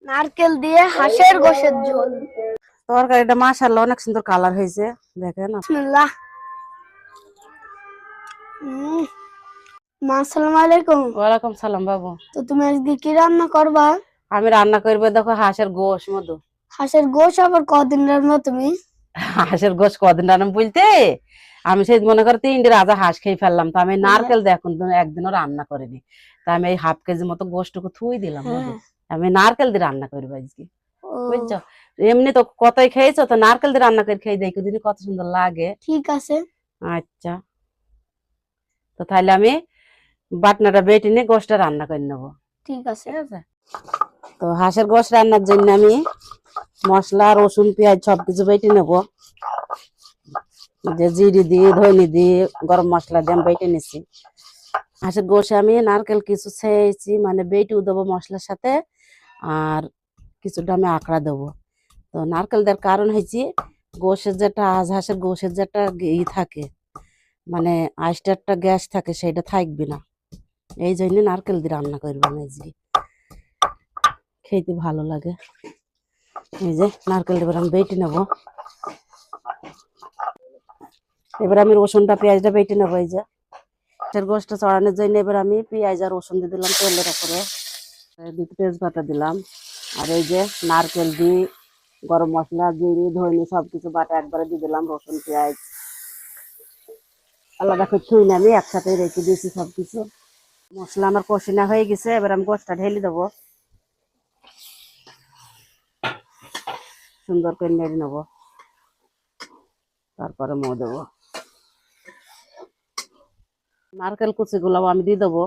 নারকেল দিয়ে হাঁসের গোশের ঝোল। তরকারিটা মাশাআল্লাহ অনেক সুন্দর কালার হয়েছে, দেখেন। বিসমিল্লাহ। আসসালামু আলাইকুম। ওয়ালাইকুম সালাম বাবু। তো তুমি আজকে কি রান্না করবা? আমি রান্না করবো দেখো হাঁসের গোশ মধু। হাঁসের গোশ আবার কদিন রান্না তুমি? হাঁসের গোশ কদিন রান্না বলতে আমি সেই মনে করো 3 রাজা হাঁস খেয়ে ফেললাম, তো আমি নারকেল দেখুন একদিনও রান্না করিনি। তা আমি এই হাফ কেজি মতো গোশটুকু থুই দিলাম মধু। আমি নারকেল দিয়ে রান্না করবো আজকে, বুঝছো? এমনি তো কতই খেয়েছো, তো নারকেল দিয়ে রান্না করে খেয়ে দেখো দিদি কত সুন্দর লাগে। ঠিক আছে। আচ্ছা, তো তাহলে আমি বাটনাটা বেটে নিয়ে গোশটা রান্না করে নেবো। ঠিক আছে। তো হাঁসের গোশ রান্নার জন্য আমি মশলা, রসুন, পেঁয়াজ সবকিছু বেটে নেবো। যে জিরে দিয়ে, ধনে দিয়ে, গরম মশলা দিয়ে আমি বেটে নিছি। হাঁসের গোশে আমি নারকেল কিছু ছেঁচি, মানে বেটেও দেবো মশলার সাথে, আর কিছুটা আমি আঁকড়া দেবো। তো নারকেল দেওয়ার কারণ হয়েছে গোশের যেটা হাঁসের গোশের যেটা ই থাকে, মানে আইস্টারটা গ্যাস থাকে, সেটা থাকবে না। এই জন্য নারকেল দিয়ে রান্না করবো আমি আজকে, খেতে ভালো লাগে। এই যে নারকেল এবার আমি বেটে নেবো। এবার আমি রসুনটা, পেঁয়াজটা বেটে নেবো। এই যে হাঁসের গোশটা চড়ানোর জন্য এবার আমি পেঁয়াজ আর রসুন দিয়ে দিলাম তেলের উপরে, দুটো তেজপাতা দিলাম, আর এই যে নারকেল দিয়ে গরম মশলা, জিরে, ধনে সবকিছু বাটা একবারে দিয়ে দিলাম। রসুন, পেঁয়াজ আলাদা করে ছুঁই না, আমি একসাথে রেখে দিয়েছি সবকিছু। মশলা আমার কষিনা হয়ে গেছে, এবার আমি গোশটা ঢেলে দেবো, সুন্দর করে নেড়ে নেবো, তারপরে মো দেবো। নারকেল কুচি গুলো আমি দিয়ে দেবো,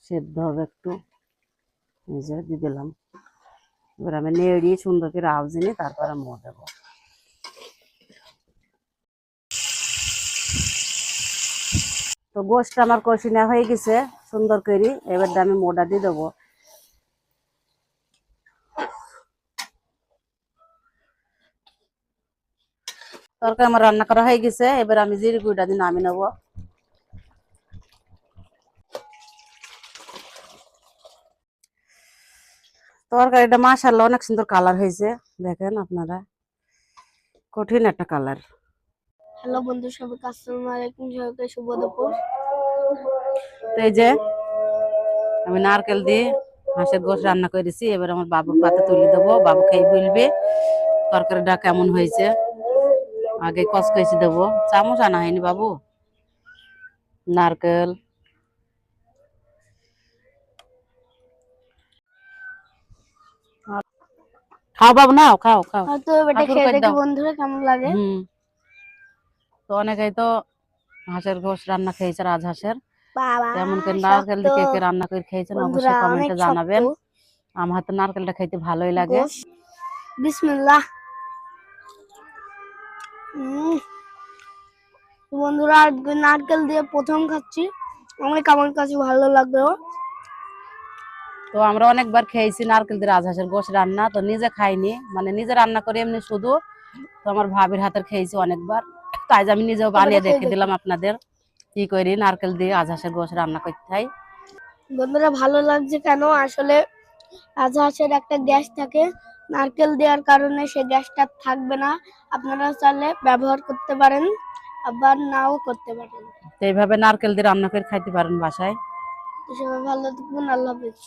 সেদ্ধ হবে একটু। এই যে দিয়ে দিলাম, এবার আমি নেড়িয়ে সুন্দর করে আউজি নিয়ে তারপরে মো দেবো। তো গোশটা আমার কষিনা হয়ে গেছে সুন্দর করে, এবার আমি মোটা দিয়ে দেবো। তরকারি আমার রান্না করা হয়ে গেছে, এবার আমি জিরে গুঁড়া দিয়ে নামিয়ে নেবো। তরকারিটা মাশাআল্লাহ অনেক সুন্দর কালার হয়েছে, দেখেন আপনারা, কঠিন একটা কালার। হ্যালো বন্ধু, সবাইকে আসসালামু আলাইকুম, সবাইকে শুভ দুপুর। তো এই যে আমি নারকেল দিয়ে হাঁসের গোশ রান্না করেছি, এবার আমার বাবুর পাতে তুলে দেবো, বাবু খেয়ে বলবে তরকারিটা কেমন হয়েছে। আগে কচকচি দেবো, চামচ আনা হয়নি বাবু। নারকেল খাও বাবু, নাও খাও খাও। তো এটা খেয়ে দেখি বন্ধুরা কেমন লাগে। তো অনেকেই তো হাঁসের গোশ রান্না খেয়েছে, রাজহাঁসের। বাবা, তেমন করে নারকেল দিয়ে কে কে রান্না করে খেয়েছেন অবশ্যই কমেন্টে জানাবেন। আমার হাতে নারকেলটা খেতে ভালোই লাগে। বিসমিল্লাহ। বন্ধুরা আজকে নারকেল দিয়ে প্রথম খাচ্ছি, আমার কাছে ভালো লাগলো। তো আমরা অনেকবার খেয়েছি নারকেল দিয়ে রাজহাঁসের গোশ রান্না, তো নিজে খাইনি, মানে নিজে রান্না করে এমনি শুধু। তো আমার ভাবির হাতের খেয়েছি অনেকবার, তাই আমি নিজেও বানিয়ে দেখে দিলাম আপনাদের কি করি নারকেল দিয়ে রাজহাঁসের গোশ রান্না করতে হয়। বন্ধুরা ভালো লাগছে কেন, আসলে রাজহাঁসের একটা গ্যাস থাকে, নারকেল দেওয়ার কারণে সেই গ্যাসটা থাকবে না। আপনারা চাইলে ব্যবহার করতে পারেন, আবার নাও করতে পারেন। তো এইভাবে নারকেল দিয়ে রান্না করে খাইতে পারেন বাসায়। সবাই ভালো থাকবেন, আল্লাহ হাফেজ।